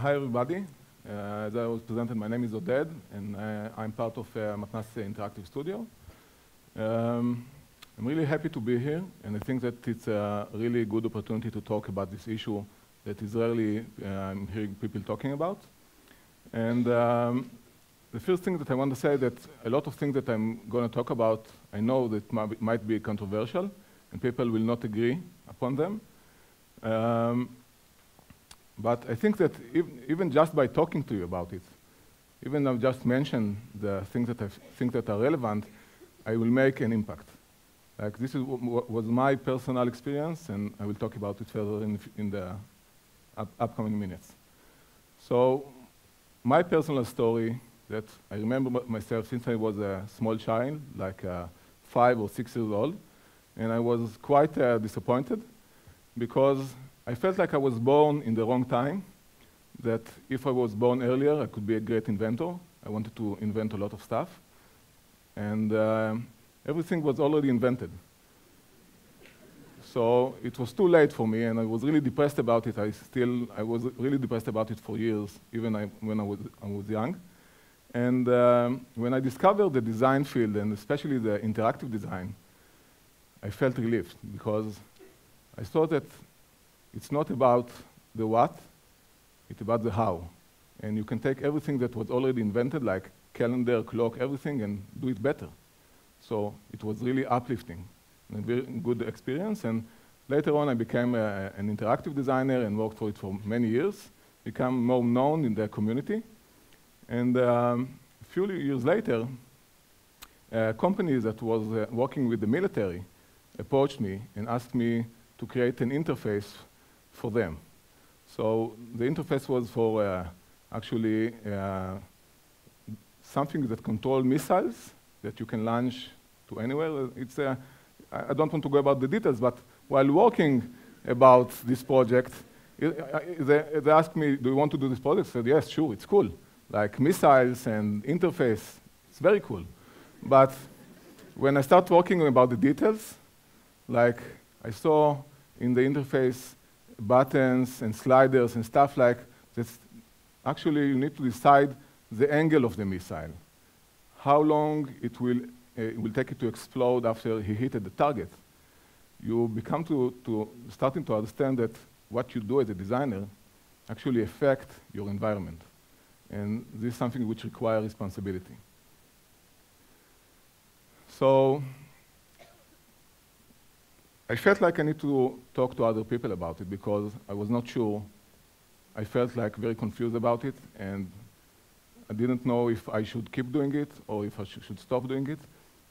Hi, everybody. As I was presented, my name is Oded, and I'm part of Matnas Interactive Studio. I'm really happy to be here, and I think that it's a really good opportunity to talk about this issue that is rarely I'm hearing people talking about. And the first thing that I want to say that a lot of things that I'm going to talk about, I know that might be controversial, and people will not agree upon them. But I think that even just by talking to you about it, even I've just mentioned the things that I think that are relevant, I will make an impact. Like this was my personal experience, and I will talk about it further in the upcoming minutes. So my personal story that I remember myself since I was a small child, like 5 or 6 years old, and I was quite disappointed because I felt like I was born in the wrong time, that if I was born earlier, I could be a great inventor. I wanted to invent a lot of stuff. And everything was already invented. So it was too late for me, and I was really depressed about it. I was really depressed about it for years, even when I was young. And when I discovered the design field, and especially the interactive design, I felt relieved, because I thought that it's not about the what, it's about the how. And you can take everything that was already invented, like calendar, clock, everything, and do it better. So it was really uplifting, and a very good experience. And later on, I became an interactive designer and worked for it for many years, became more known in the community. And a few years later, a company that was working with the military approached me and asked me to create an interface for them. So the interface was for actually something that controls missiles that you can launch to anywhere. It's I don't want to go about the details, but while working about this project, they asked me, do you want to do this project? I said, yes, sure, it's cool. Like missiles and interface, it's very cool. But when I start working about the details, like I saw in the interface buttons and sliders and stuff like that. Actually, you need to decide the angle of the missile, how long it will take it to explode after he hit the target. You become starting to understand that what you do as a designer actually affects your environment. And this is something which requires responsibility. So I felt like I need to talk to other people about it because I was not sure. I felt like very confused about it, and I didn't know if I should keep doing it or if I should stop doing it.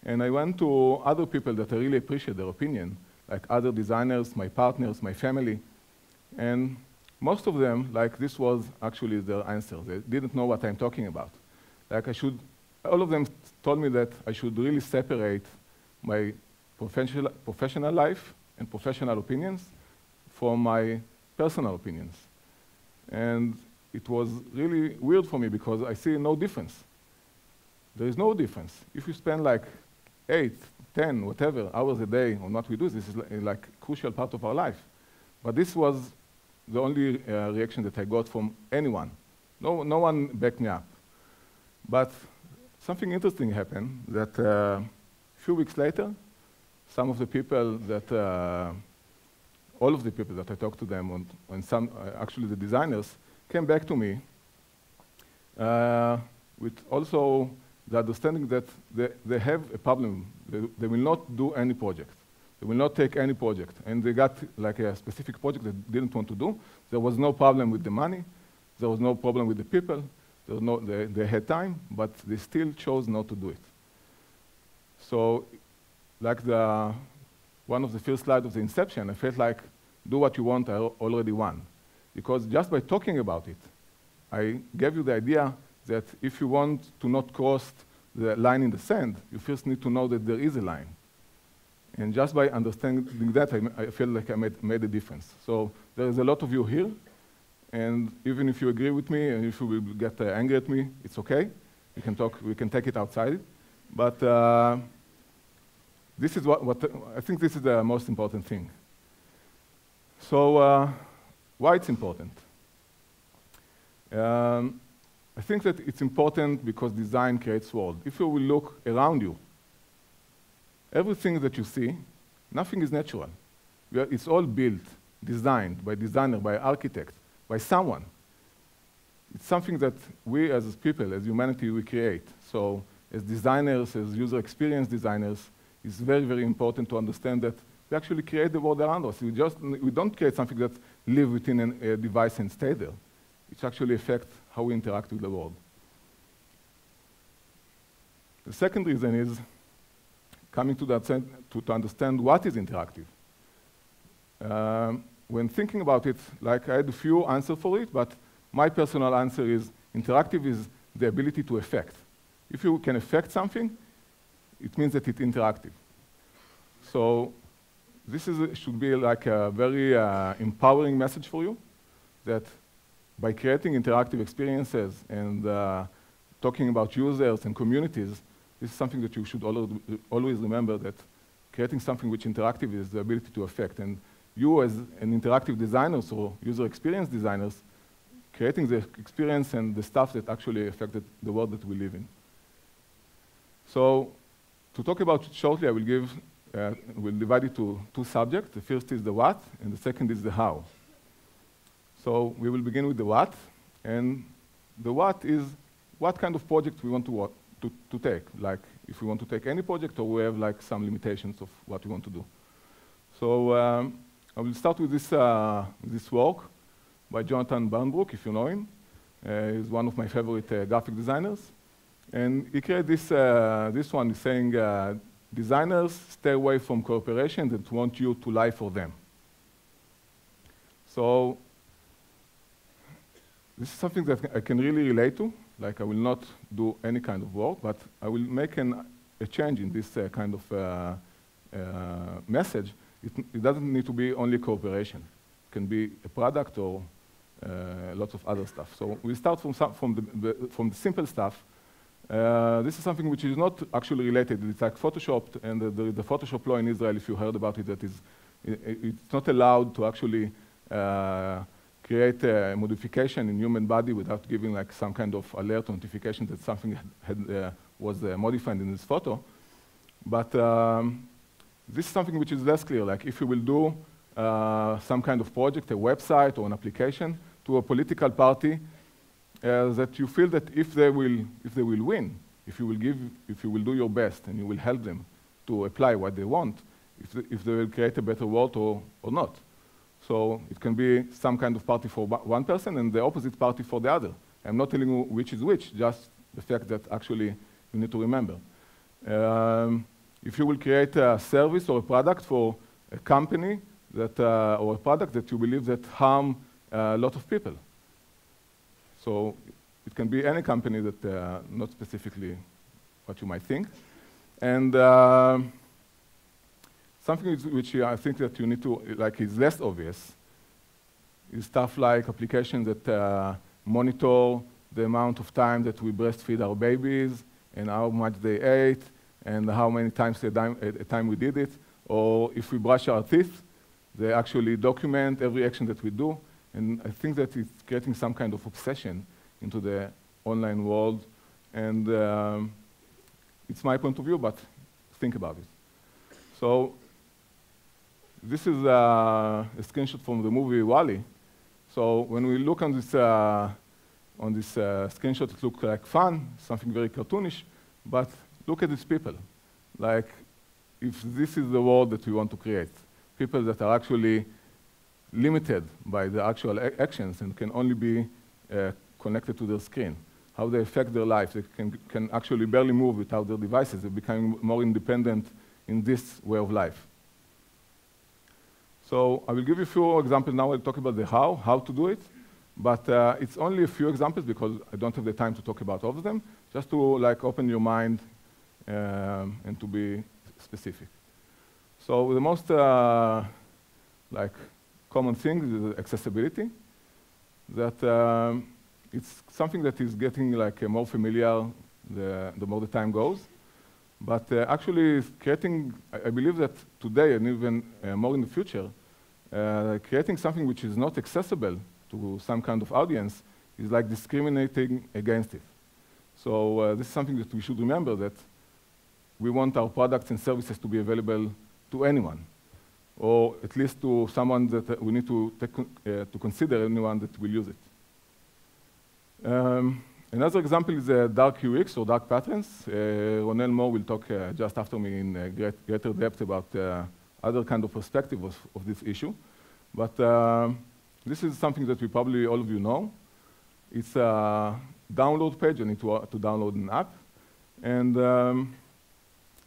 And I went to other people that I really appreciate their opinion, like other designers, my partners, my family. And most of them, like this was actually their answer. They didn't know what I'm talking about. Like all of them told me that I should really separate my professional life and professional opinions from my personal opinions. And it was really weird for me because I see no difference. There is no difference. If you spend like 8, 10, whatever hours a day on what we do, this is like a crucial part of our life. But this was the only reaction that I got from anyone. No one backed me up. But something interesting happened that a few weeks later, some of the people that, all of the people that I talked to them, and some, actually the designers, came back to me with also the understanding that they have a problem. They will not do any project. They will not take any project. And they got like a specific project they didn't want to do. There was no problem with the money. There was no problem with the people. There was they had time, but they still chose not to do it. So like one of the first slides of the inception, I felt like, do what you want, I already won. Because just by talking about it, I gave you the idea that if you want to not cross the line in the sand, you first need to know that there is a line. And just by understanding that, I feel like I made a difference. So there is a lot of you here, and even if you agree with me, and if you will get angry at me, it's okay. We can talk, we can take it outside. But this is I think this is the most important thing. So why it's important? I think that it's important because design creates world. If you will look around you, everything that you see, nothing is natural. It's all built, designed by designer, by architect, by someone. It's something that we as people, as humanity, we create. So as designers, as user experience designers, it's very, very important to understand that we actually create the world around us. We don't create something that lives within a device and stay there. It actually affects how we interact with the world. The second reason is coming to that to understand what is interactive. When thinking about it, like I had a few answers for it, but my personal answer is interactive is the ability to affect. If you can affect something, it means that it's interactive. So this should be like a very empowering message for you, that by creating interactive experiences and talking about users and communities, this is something that you should always remember, that creating something which interactive is the ability to affect. And you as an interactive designer, or user experience designers, creating the experience and the stuff that actually affected the world that we live in. So to talk about it shortly, I will we'll divide it to two subjects. The first is the what, and the second is the how. So we will begin with the what, and the what is what kind of project we want to take. Like if we want to take any project, or we have like some limitations of what we want to do. So I will start with this work by Jonathan Barnbrook, if you know him. He's one of my favorite graphic designers. And he created this one, is saying, designers stay away from corporations that want you to lie for them. So this is something that I can really relate to. Like I will not do any kind of work, but I will make a change in this kind of message. It doesn't need to be only cooperation. It can be a product or lots of other stuff. So we start from the simple stuff. This is something which is not actually related. It's like Photoshopped, and the Photoshop law in Israel, if you heard about it, that is, it's not allowed to actually create a modification in human body without giving like some kind of alert notification that something was modified in this photo. But this is something which is less clear. Like if you will do some kind of project, a website or an application to a political party, that you feel that if they will win, if you will do your best and you will help them to apply what they want, if they will create a better world or not. So it can be some kind of party for one person and the opposite party for the other. I'm not telling you which is which, just the fact that actually you need to remember. If you will create a service or a product for a company that, or a product that you believe that harm a lot of people. So it can be any company that, not specifically what you might think. And something which I think that you need to, like, is less obvious, is stuff like applications that monitor the amount of time that we breastfeed our babies and how much they ate and how many times a time we did it. Or if we brush our teeth, they actually document every action that we do. And I think that it's creating some kind of obsession into the online world. And it's my point of view, but think about it. So this is a screenshot from the movie WALL-E. So when we look on this screenshot, it looks like fun, something very cartoonish, but look at these people. Like, if this is the world that we want to create, people that are actually limited by the actual actions and can only be connected to their screen, how they affect their life. They can actually barely move without their devices. They're becoming more independent in this way of life. So I will give you a few examples now. I'll talk about the how to do it. But it's only a few examples because I don't have the time to talk about all of them, just to like open your mind and to be specific. So the most like common thing is accessibility. That it's something that is getting like more familiar the more the time goes. But actually creating, I believe that today and even more in the future, creating something which is not accessible to some kind of audience is like discriminating against it. So this is something that we should remember, that we want our products and services to be available to anyone, or at least to someone that we need to consider anyone that will use it. Another example is dark UX or dark patterns. Ronel Moore will talk just after me in greater depth about other kind of perspective of this issue. But this is something that we probably all of you know. It's a download page. You need to download an app. And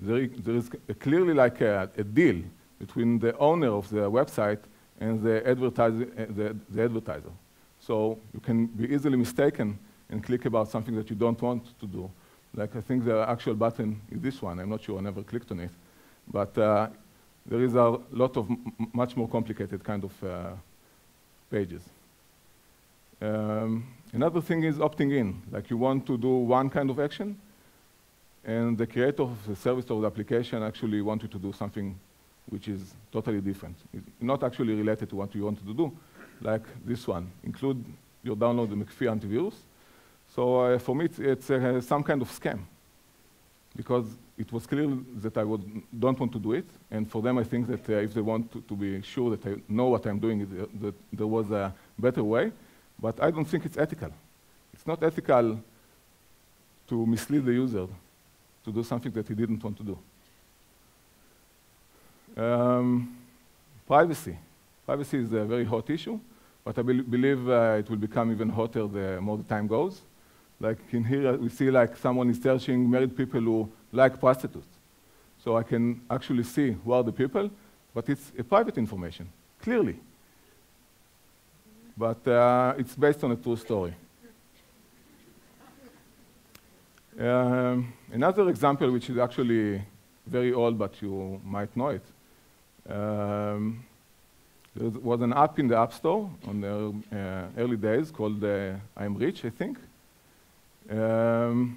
there is clearly like a deal between the owner of the website and the advertiser. So you can be easily mistaken and click about something that you don't want to do. Like I think the actual button is this one. I'm not sure, I never clicked on it. But there is a lot of much more complicated kind of pages. Another thing is opting in. Like you want to do one kind of action, and the creator of the service or the application actually want you to do something which is totally different. It's not actually related to what you want to do, like this one. Include your download the McAfee antivirus. So for me, it's some kind of scam, because it was clear that I don't want to do it, and for them, I think that if they want to be sure that I know what I'm doing, that there was a better way, but I don't think it's ethical. It's not ethical to mislead the user to do something that he didn't want to do. Privacy. Privacy is a very hot issue, but I believe it will become even hotter the more the time goes. Like in here, we see like someone is searching married people who like prostitutes. So I can actually see who are the people, but it's a private information, clearly. But it's based on a true story. Another example, which is actually very old, but you might know it. There was an app in the App Store on the early days called I'm Rich, I think. And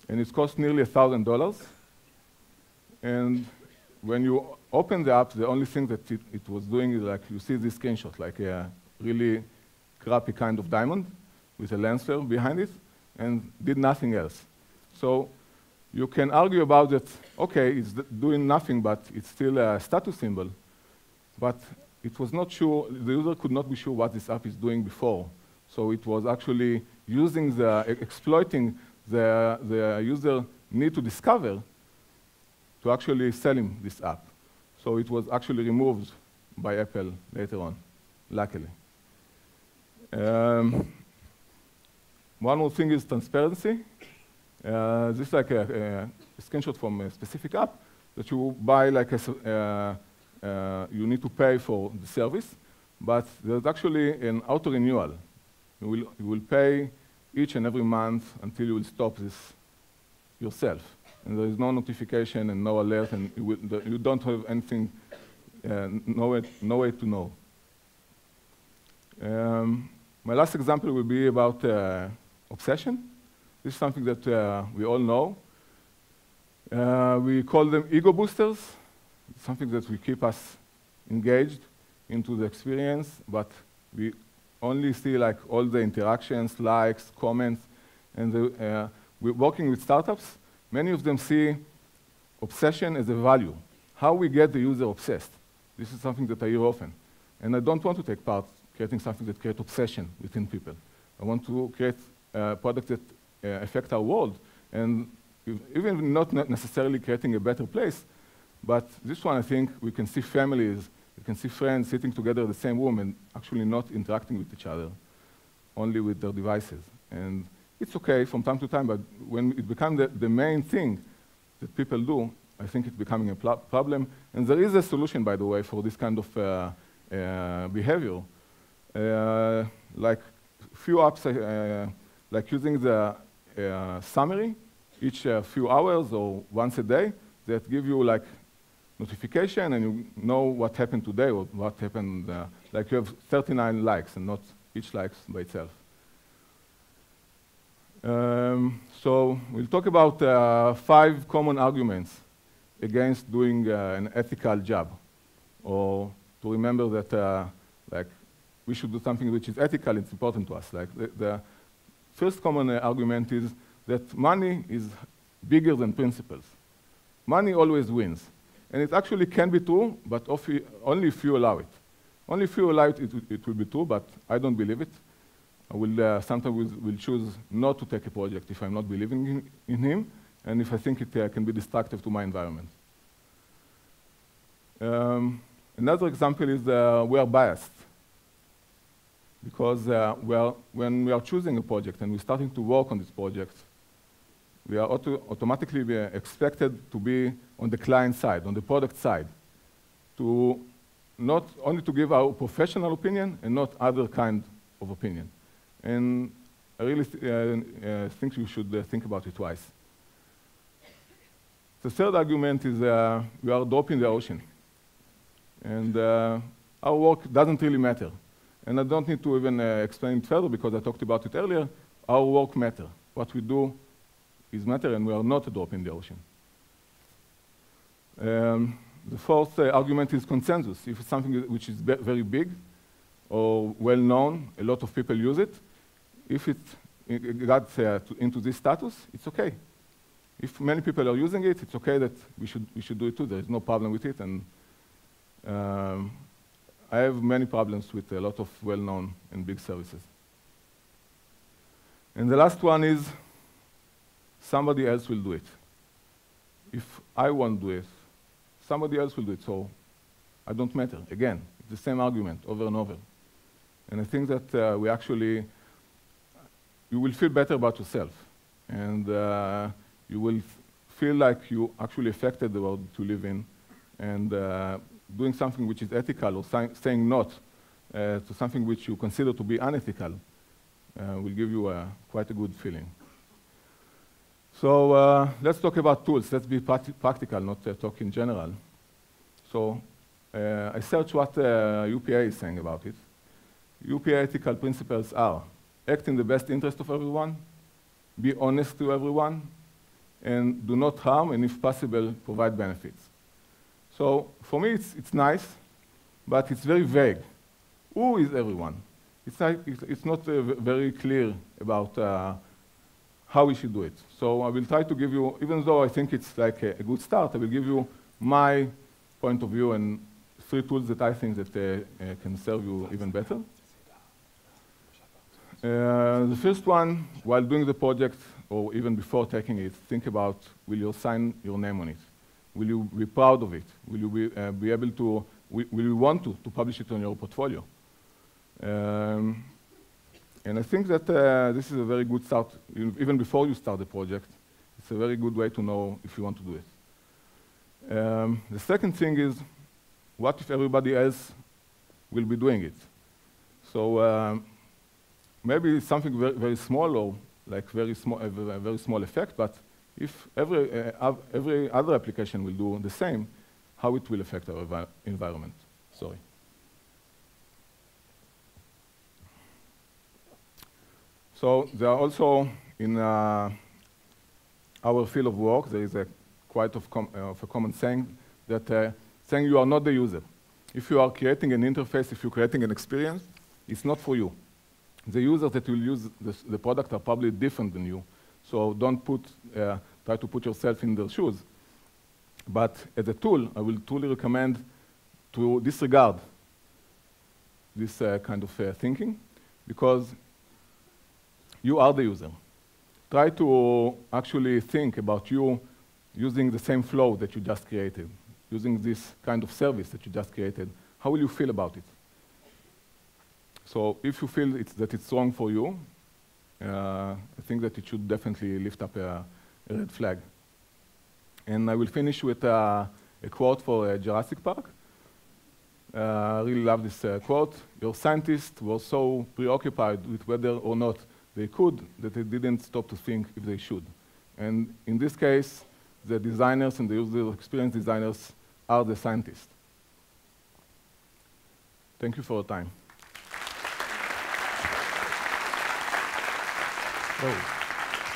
it cost nearly $1,000. And when you open the app, the only thing that it was doing is like you see this screenshot, like a really crappy kind of diamond with a lens flare behind it, and did nothing else. So you can argue about that, okay, it's doing nothing, but it's still a status symbol. But it was not sure, the user could not be sure what this app is doing before. So it was actually using exploiting the user need to discover to actually sell him this app. So it was actually removed by Apple later on, luckily. One more thing is transparency. This is like a screenshot from a specific app that you buy, like you need to pay for the service, but there's actually an auto-renewal. You will pay each and every month until you will stop this yourself. And there is no notification and no alert, and you don't have anything, no way to know. My last example will be about obsession. This is something that we all know. We call them ego boosters. It's something that will keep us engaged into the experience, but we only see like all the interactions, likes, comments, and we're working with startups. Many of them see obsession as a value. How we get the user obsessed. This is something that I hear often. And I don't want to take part creating something that creates obsession within people. I want to create products that affect our world, and even not necessarily creating a better place, but this one I think we can see families, we can see friends sitting together in the same room and actually not interacting with each other, only with their devices. And it's okay from time to time, but when it becomes the main thing that people do, I think it's becoming a problem. And there is a solution, by the way, for this kind of behavior. Like few apps, like using the summary each few hours or once a day that give you like notification and you know what happened today or what happened, like you have 39 likes and not each likes by itself. So we'll talk about 5 common arguments against doing an ethical job, or to remember that like we should do something which is ethical, it's important to us. Like the first common argument is that money is bigger than principles. Money always wins. And it actually can be true, but only if you allow it. Only if you allow it, it will be true, but I don't believe it. I will sometimes will choose not to take a project if I'm not believing in him, and if I think it can be destructive to my environment. Another example is we are biased. Because when we are choosing a project and we're starting to work on this project, we are automatically expected to be on the client side, on the product side, to not only to give our professional opinion and not other kind of opinion. And I really think you should think about it twice. The third argument is we are dropping the ocean. And our work doesn't really matter. And I don't need to even explain it further because I talked about it earlier. Our work matters. What we do is matter, and we are not a drop in the ocean. The fourth argument is consensus. If it's something which is very big or well-known, a lot of people use it. If it got into this status, it's okay. If many people are using it, it's okay that we should do it too. There is no problem with it. And I have many problems with a lot of well-known and big services. And the last one is somebody else will do it. If I won't do it, somebody else will do it, so I don't matter. Again, it's the same argument over and over. And I think that you will feel better about yourself. And you will feel like you actually affected the world to live in. And doing something which is ethical or saying not to something which you consider to be unethical will give you quite a good feeling. So let's talk about tools. Let's be practical, not talk in general. So I searched what UPA is saying about it. UPA ethical principles are: act in the best interest of everyone, be honest to everyone, and do not harm, and if possible, provide benefits. So for me, it's nice, but it's very vague. Who is everyone? It's not very clear about how we should do it. So I will try to give you, even though I think it's like a good start, I will give you my point of view and 3 tools that I think that can serve you even better. The first one, while doing the project, or even before taking it, think about, will you sign your name on it? Will you be proud of it? Will you be able to, will you want to publish it on your portfolio? And I think that this is a very good start, even before you start the project. It's a very good way to know if you want to do it. The second thing is, what if everybody else will be doing it? So maybe it's something very small, or like a very small effect, but if every other application will do the same, how it will affect our environment. Sorry. So there are also, in our field of work, there is quite a common saying that saying you are not the user. If you are creating an interface, if you're creating an experience, it's not for you. The users that will use the product are probably different than you. So don't try to put yourself in their shoes. But as a tool, I will truly recommend to disregard this kind of thinking, because you are the user. Try to actually think about you using the same flow that you just created, using this kind of service that you just created. How will you feel about it? So if you feel that it's wrong for you, I think that it should definitely lift up a red flag. And I will finish with a quote for Jurassic Park. I really love this quote. Your scientists were so preoccupied with whether or not they could that they didn't stop to think if they should. And in this case, the designers and the user experience designers are the scientists. Thank you for your time. Whoa.